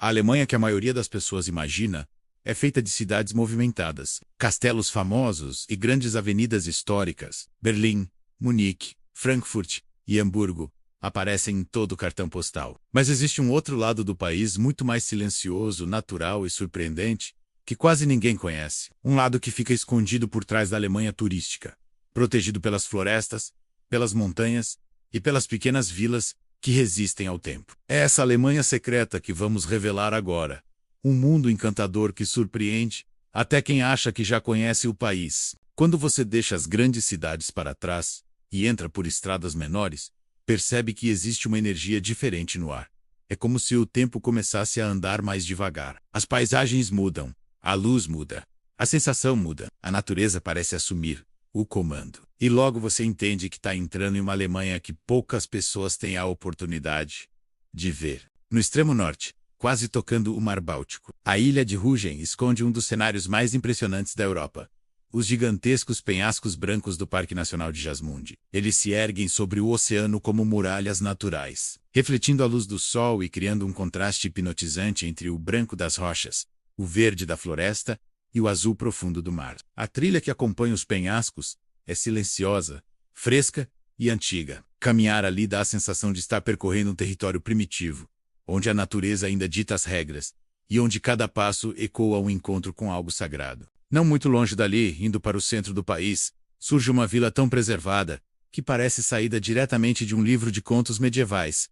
A Alemanha que a maioria das pessoas imagina é feita de cidades movimentadas, castelos famosos e grandes avenidas históricas. Berlim, Munique, Frankfurt e Hamburgo aparecem em todo o cartão postal. Mas existe um outro lado do país muito mais silencioso, natural e surpreendente, que quase ninguém conhece. Um lado que fica escondido por trás da Alemanha turística, protegido pelas florestas, pelas montanhas e pelas pequenas vilas que resistem ao tempo. É essa Alemanha secreta que vamos revelar agora. Um mundo encantador que surpreende até quem acha que já conhece o país. Quando você deixa as grandes cidades para trás e entra por estradas menores, percebe que existe uma energia diferente no ar. É como se o tempo começasse a andar mais devagar. As paisagens mudam, a luz muda, a sensação muda, a natureza parece assumir o comando. E logo você entende que está entrando em uma Alemanha que poucas pessoas têm a oportunidade de ver. No extremo norte, quase tocando o Mar Báltico, a ilha de Rügen esconde um dos cenários mais impressionantes da Europa. Os gigantescos penhascos brancos do Parque Nacional de Jasmundi. Eles se erguem sobre o oceano como muralhas naturais, refletindo a luz do sol e criando um contraste hipnotizante entre o branco das rochas, o verde da floresta e o azul profundo do mar. A trilha que acompanha os penhascos é silenciosa, fresca e antiga. Caminhar ali dá a sensação de estar percorrendo um território primitivo, onde a natureza ainda dita as regras e onde cada passo ecoa um encontro com algo sagrado. Não muito longe dali, indo para o centro do país, surge uma vila tão preservada que parece saída diretamente de um livro de contos medievais.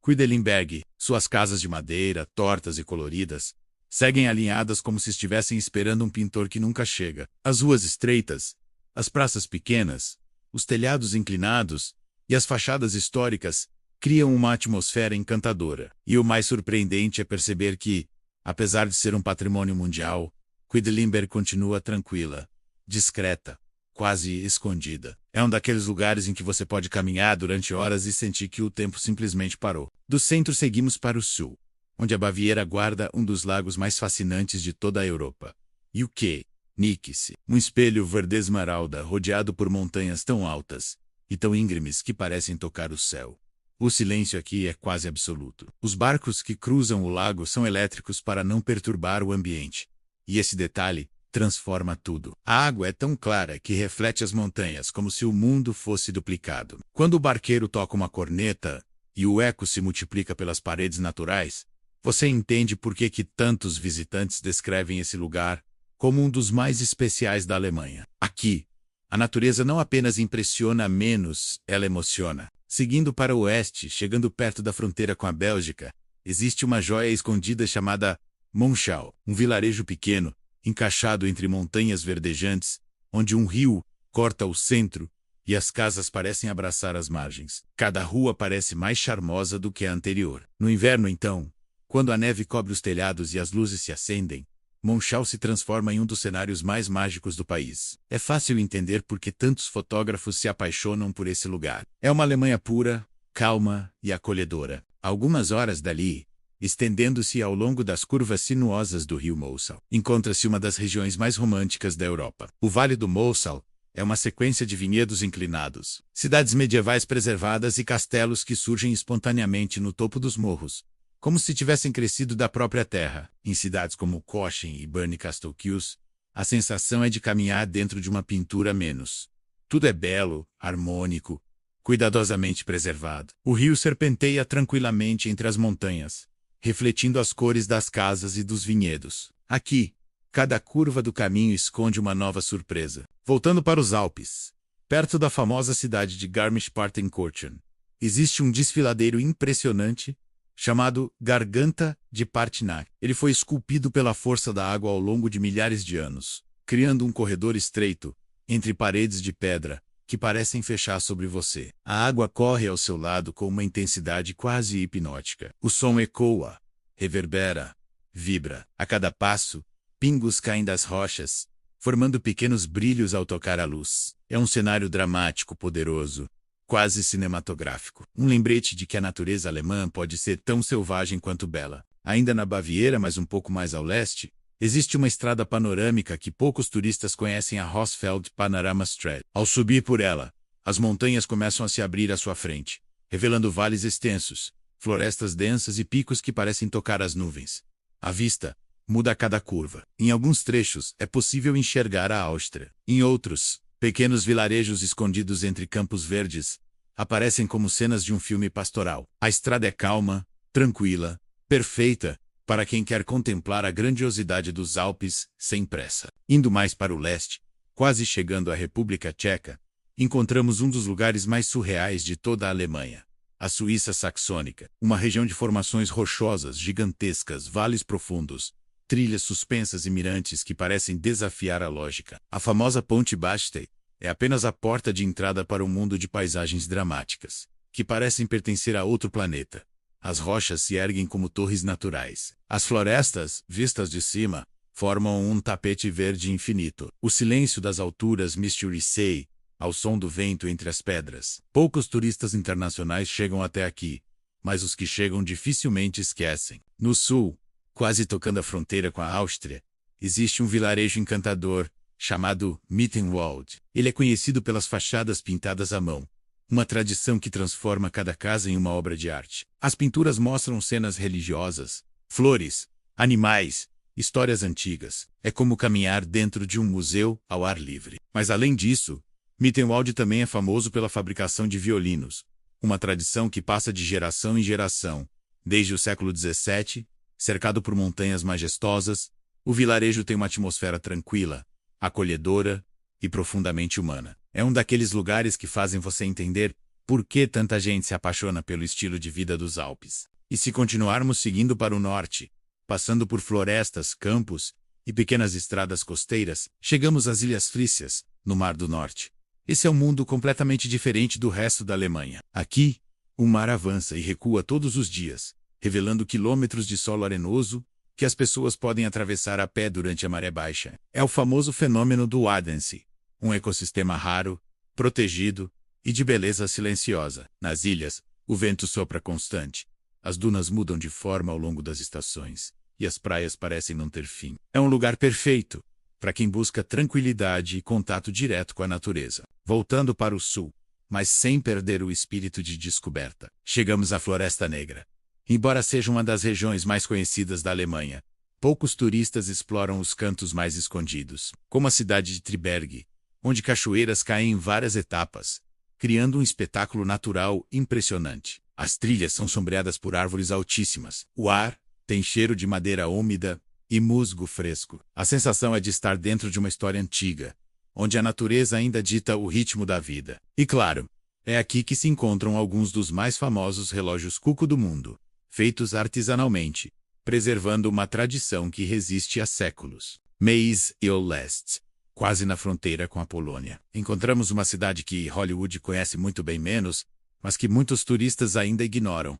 Quedlinburg, suas casas de madeira, tortas e coloridas, seguem alinhadas como se estivessem esperando um pintor que nunca chega. As ruas estreitas, as praças pequenas, os telhados inclinados e as fachadas históricas criam uma atmosfera encantadora. E o mais surpreendente é perceber que, apesar de ser um patrimônio mundial, Quedlinburg continua tranquila, discreta, quase escondida. É um daqueles lugares em que você pode caminhar durante horas e sentir que o tempo simplesmente parou. Do centro seguimos para o sul, onde a Baviera guarda um dos lagos mais fascinantes de toda a Europa. E o que? Nix, um espelho verde esmeralda rodeado por montanhas tão altas e tão íngremes que parecem tocar o céu. O silêncio aqui é quase absoluto. Os barcos que cruzam o lago são elétricos para não perturbar o ambiente. E esse detalhe transforma tudo. A água é tão clara que reflete as montanhas como se o mundo fosse duplicado. Quando o barqueiro toca uma corneta e o eco se multiplica pelas paredes naturais, você entende por que tantos visitantes descrevem esse lugar como um dos mais especiais da Alemanha. Aqui, a natureza não apenas impressiona menos, ela emociona. Seguindo para o oeste, chegando perto da fronteira com a Bélgica, existe uma joia escondida chamada Monschau, um vilarejo pequeno, encaixado entre montanhas verdejantes, onde um rio corta o centro e as casas parecem abraçar as margens. Cada rua parece mais charmosa do que a anterior. No inverno, então, quando a neve cobre os telhados e as luzes se acendem, Monschau se transforma em um dos cenários mais mágicos do país. É fácil entender por que tantos fotógrafos se apaixonam por esse lugar. É uma Alemanha pura, calma e acolhedora. A algumas horas dali, estendendo-se ao longo das curvas sinuosas do rio Mosel, encontra-se uma das regiões mais românticas da Europa. O Vale do Mosel é uma sequência de vinhedos inclinados, cidades medievais preservadas e castelos que surgem espontaneamente no topo dos morros, como se tivessem crescido da própria terra. Em cidades como Cochem e Bern-Castelkues, a sensação é de caminhar dentro de uma pintura menos. Tudo é belo, harmônico, cuidadosamente preservado. O rio serpenteia tranquilamente entre as montanhas, refletindo as cores das casas e dos vinhedos. Aqui, cada curva do caminho esconde uma nova surpresa. Voltando para os Alpes, perto da famosa cidade de Garmisch-Partenkirchen, existe um desfiladeiro impressionante chamado Garganta de Partinac. Ele foi esculpido pela força da água ao longo de milhares de anos, criando um corredor estreito entre paredes de pedra que parecem fechar sobre você. A água corre ao seu lado com uma intensidade quase hipnótica. O som ecoa, reverbera, vibra. A cada passo, pingos caem das rochas, formando pequenos brilhos ao tocar a luz. É um cenário dramático, poderoso, quase cinematográfico. Um lembrete de que a natureza alemã pode ser tão selvagem quanto bela. Ainda na Baviera, mas um pouco mais ao leste, existe uma estrada panorâmica que poucos turistas conhecem, a Rossfeld Panoramastraße. Ao subir por ela, as montanhas começam a se abrir à sua frente, revelando vales extensos, florestas densas e picos que parecem tocar as nuvens. A vista muda a cada curva. Em alguns trechos, é possível enxergar a Áustria. Em outros, pequenos vilarejos escondidos entre campos verdes aparecem como cenas de um filme pastoral. A estrada é calma, tranquila, perfeita para quem quer contemplar a grandiosidade dos Alpes sem pressa. Indo mais para o leste, quase chegando à República Tcheca, encontramos um dos lugares mais surreais de toda a Alemanha. A Suíça Saxônica, uma região de formações rochosas gigantescas, vales profundos, trilhas suspensas e mirantes que parecem desafiar a lógica. A famosa Ponte Bastei é apenas a porta de entrada para um mundo de paisagens dramáticas, que parecem pertencer a outro planeta. As rochas se erguem como torres naturais. As florestas, vistas de cima, formam um tapete verde infinito. O silêncio das alturas mistura-se ao som do vento entre as pedras. Poucos turistas internacionais chegam até aqui, mas os que chegam dificilmente esquecem. No sul, quase tocando a fronteira com a Áustria, existe um vilarejo encantador chamado Mittenwald. Ele é conhecido pelas fachadas pintadas à mão, uma tradição que transforma cada casa em uma obra de arte. As pinturas mostram cenas religiosas, flores, animais, histórias antigas. É como caminhar dentro de um museu ao ar livre. Mas além disso, Mittenwald também é famoso pela fabricação de violinos, uma tradição que passa de geração em geração. Desde o século XVII, cercado por montanhas majestosas, o vilarejo tem uma atmosfera tranquila, acolhedora e profundamente humana. É um daqueles lugares que fazem você entender por que tanta gente se apaixona pelo estilo de vida dos Alpes. E se continuarmos seguindo para o norte, passando por florestas, campos e pequenas estradas costeiras, chegamos às Ilhas Frícias, no Mar do Norte. Esse é um mundo completamente diferente do resto da Alemanha. Aqui, o mar avança e recua todos os dias, revelando quilômetros de solo arenoso que as pessoas podem atravessar a pé durante a maré baixa. É o famoso fenômeno do Wadensee, um ecossistema raro, protegido e de beleza silenciosa. Nas ilhas, o vento sopra constante, as dunas mudam de forma ao longo das estações, e as praias parecem não ter fim. É um lugar perfeito para quem busca tranquilidade e contato direto com a natureza. Voltando para o sul, mas sem perder o espírito de descoberta, chegamos à Floresta Negra. Embora seja uma das regiões mais conhecidas da Alemanha, poucos turistas exploram os cantos mais escondidos, como a cidade de Triberg, onde cachoeiras caem em várias etapas, criando um espetáculo natural impressionante. As trilhas são sombreadas por árvores altíssimas. O ar tem cheiro de madeira úmida e musgo fresco. A sensação é de estar dentro de uma história antiga, onde a natureza ainda dita o ritmo da vida. E claro, é aqui que se encontram alguns dos mais famosos relógios Cuco do mundo, feitos artesanalmente, preservando uma tradição que resiste há séculos. Meiz e Olest, quase na fronteira com a Polônia. Encontramos uma cidade que Hollywood conhece muito bem menos, mas que muitos turistas ainda ignoram.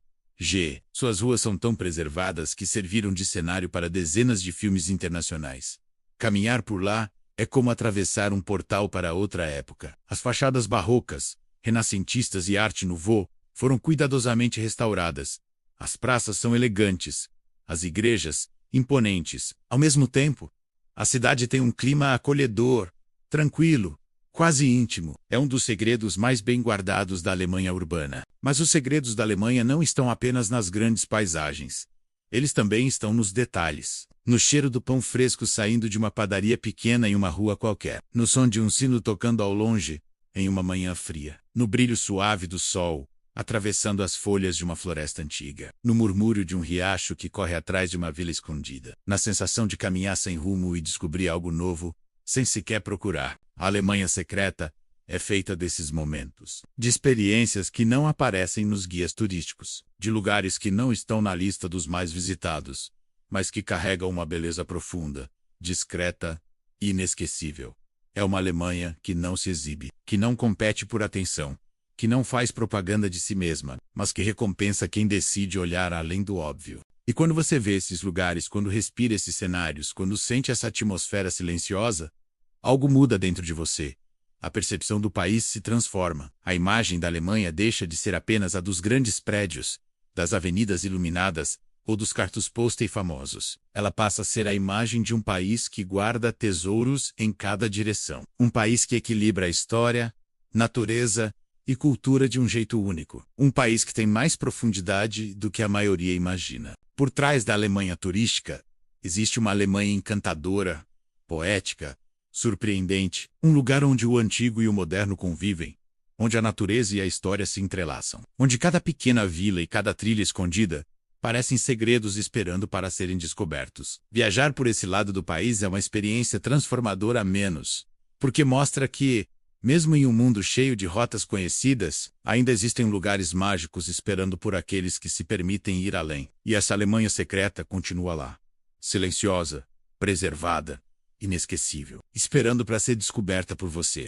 Suas ruas são tão preservadas que serviram de cenário para dezenas de filmes internacionais. Caminhar por lá é como atravessar um portal para outra época. As fachadas barrocas, renascentistas e arte nouveau foram cuidadosamente restauradas. As praças são elegantes, as igrejas imponentes. Ao mesmo tempo, a cidade tem um clima acolhedor, tranquilo, quase íntimo. É um dos segredos mais bem guardados da Alemanha urbana. Mas os segredos da Alemanha não estão apenas nas grandes paisagens. Eles também estão nos detalhes. No cheiro do pão fresco saindo de uma padaria pequena em uma rua qualquer. No som de um sino tocando ao longe, em uma manhã fria. No brilho suave do sol, atravessando as folhas de uma floresta antiga. No murmúrio de um riacho que corre atrás de uma vila escondida. Na sensação de caminhar sem rumo e descobrir algo novo, sem sequer procurar. A Alemanha secreta é feita desses momentos, de experiências que não aparecem nos guias turísticos, de lugares que não estão na lista dos mais visitados, mas que carregam uma beleza profunda, discreta e inesquecível. É uma Alemanha que não se exibe, que não compete por atenção, que não faz propaganda de si mesma, mas que recompensa quem decide olhar além do óbvio. E quando você vê esses lugares, quando respira esses cenários, quando sente essa atmosfera silenciosa, algo muda dentro de você. A percepção do país se transforma. A imagem da Alemanha deixa de ser apenas a dos grandes prédios, das avenidas iluminadas ou dos cartões-postais famosos. Ela passa a ser a imagem de um país que guarda tesouros em cada direção. Um país que equilibra a história, natureza e cultura de um jeito único. Um país que tem mais profundidade do que a maioria imagina. Por trás da Alemanha turística, existe uma Alemanha encantadora, poética, surpreendente, um lugar onde o antigo e o moderno convivem, onde a natureza e a história se entrelaçam, onde cada pequena vila e cada trilha escondida parecem segredos esperando para serem descobertos. Viajar por esse lado do país é uma experiência transformadora a menos, porque mostra que, mesmo em um mundo cheio de rotas conhecidas, ainda existem lugares mágicos esperando por aqueles que se permitem ir além. E essa Alemanha secreta continua lá, silenciosa, preservada, inesquecível, esperando para ser descoberta por você.